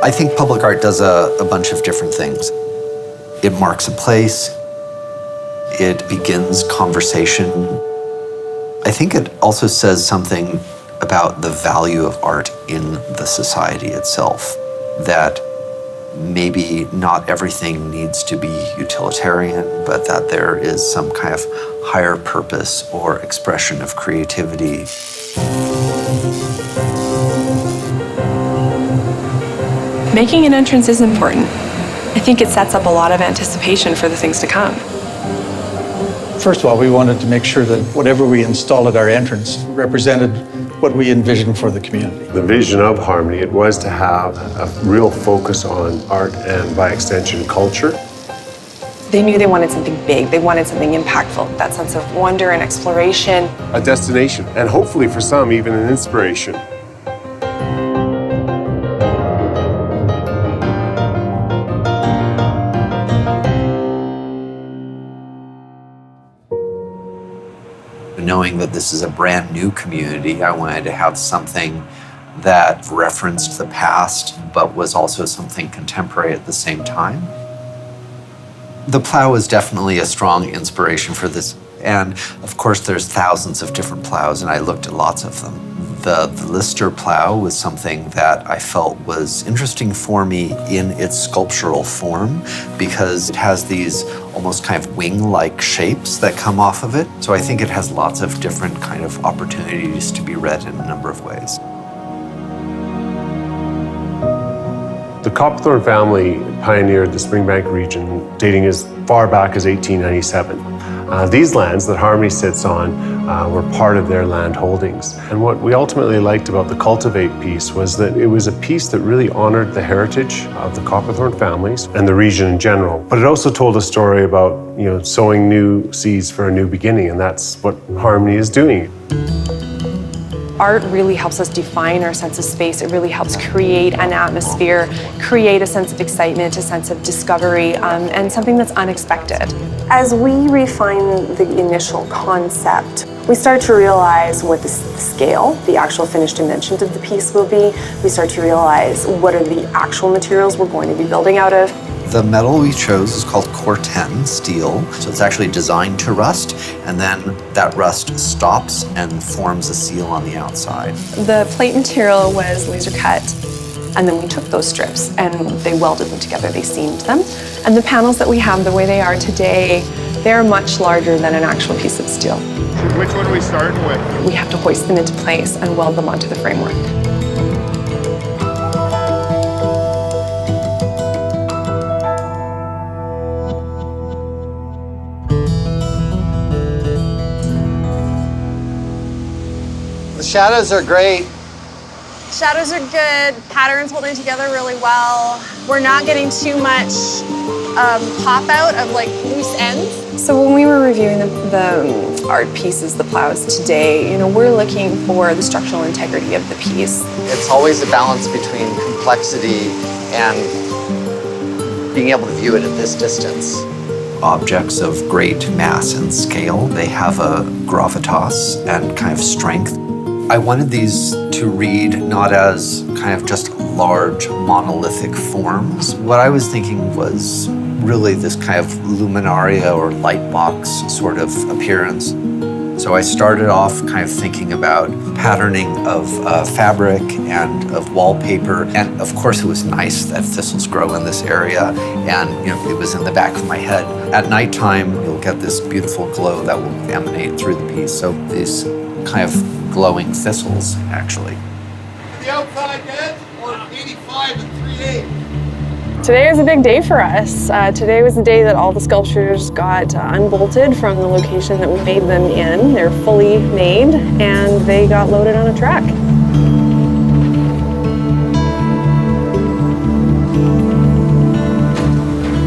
I think public art does a bunch of different things. It marks a place. It begins conversation. I think it also says something about the value of art in the society itself, that maybe not everything needs to be utilitarian, but that there is some kind of higher purpose or expression of creativity. Making an entrance is important. I think it sets up a lot of anticipation for the things to come. First of all, we wanted to make sure that whatever we installed at our entrance represented what we envisioned for the community. The vision of Harmony, it was to have a real focus on art and, by extension, culture. They knew they wanted something big. They wanted something impactful, that sense of wonder and exploration. A destination, and hopefully for some, even an inspiration. Knowing that this is a brand new community, I wanted to have something that referenced the past, but was also something contemporary at the same time. The plow is definitely a strong inspiration for this. And of course, there's thousands of different plows, and I looked at lots of them. The Lister plow was something that I felt was interesting for me in its sculptural form, because it has these almost kind of wing-like shapes that come off of it. So I think it has lots of different kind of opportunities to be read in a number of ways. The Copperthorne family pioneered the Springbank region, dating as far back as 1897. These lands that Harmony sits on were part of their land holdings. And what we ultimately liked about the Cultivate piece was that it was a piece that really honored the heritage of the Copperthorne families and the region in general. But it also told a story about, sowing new seeds for a new beginning, and that's what Harmony is doing. Art really helps us define our sense of space. It really helps create an atmosphere, create a sense of excitement, a sense of discovery, and something that's unexpected. As we refine the initial concept, we start to realize what the scale, the actual finished dimensions of the piece will be. We start to realize what are the actual materials we're going to be building out of. The metal we chose is called Corten steel, so it's actually designed to rust, and then that rust stops and forms a seal on the outside. The plate material was laser cut, and then we took those strips and they welded them together, they seamed them. And the panels that we have, the way they are today, they're much larger than an actual piece of steel. Which one are we starting with? We have to hoist them into place and weld them onto the framework. The shadows are great. Shadows are good, patterns holding together really well. We're not getting too much pop out of like loose ends. So when we were reviewing the art pieces, the plows today, we're looking for the structural integrity of the piece. It's always a balance between complexity and being able to view it at this distance. Objects of great mass and scale, they have a gravitas and kind of strength. I wanted these to read not as kind of just large monolithic forms. What I was thinking was really this kind of luminaria or light box sort of appearance. So I started off kind of thinking about patterning of fabric and of wallpaper. And of course it was nice that thistles grow in this area, and it was in the back of my head. At nighttime, you'll get this beautiful glow that will emanate through the piece. So these kind of glowing thistles, actually. The outside edge or 85 and 3/8? Today was a big day for us. Today was the day that all the sculptures got unbolted from the location that we made them in. They're fully made and they got loaded on a truck.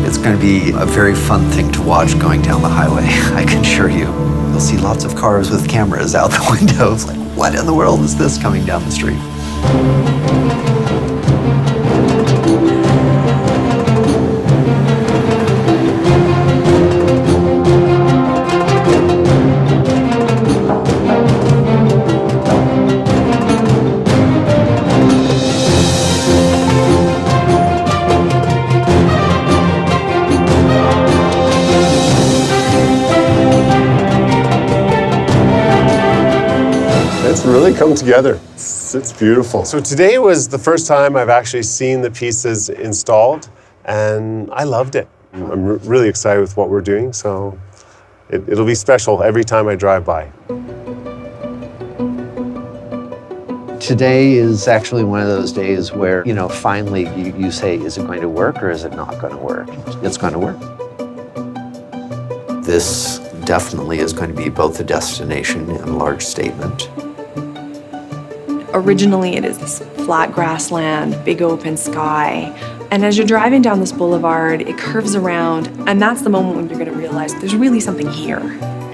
It's going to be a very fun thing to watch going down the highway, I can assure you. You'll see lots of cars with cameras out the windows, like, what in the world is this coming down the street? really come together. It's beautiful. So today was the first time I've actually seen the pieces installed, and I loved it. I'm really excited with what we're doing, so it'll be special every time I drive by. Today is actually one of those days where, finally you say, is it going to work or is it not going to work? It's going to work. This definitely is going to be both a destination and a large statement. Originally, it is this flat grassland, big open sky. And as you're driving down this boulevard, it curves around, and that's the moment when you're going to realize there's really something here.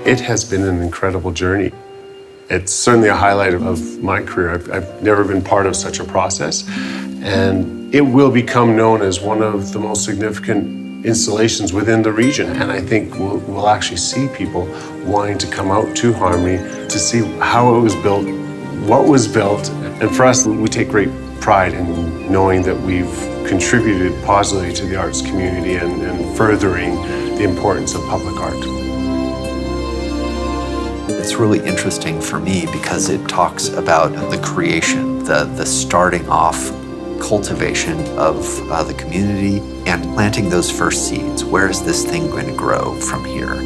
It has been an incredible journey. It's certainly a highlight of my career. I've never been part of such a process, and it will become known as one of the most significant installations within the region. And I think we'll actually see people wanting to come out to Harmony to see how it was built, what was built. And for us, we take great pride in knowing that we've contributed positively to the arts community and furthering the importance of public art. It's really interesting for me because it talks about the creation, the starting off cultivation of the community and planting those first seeds. Where is this thing going to grow from here?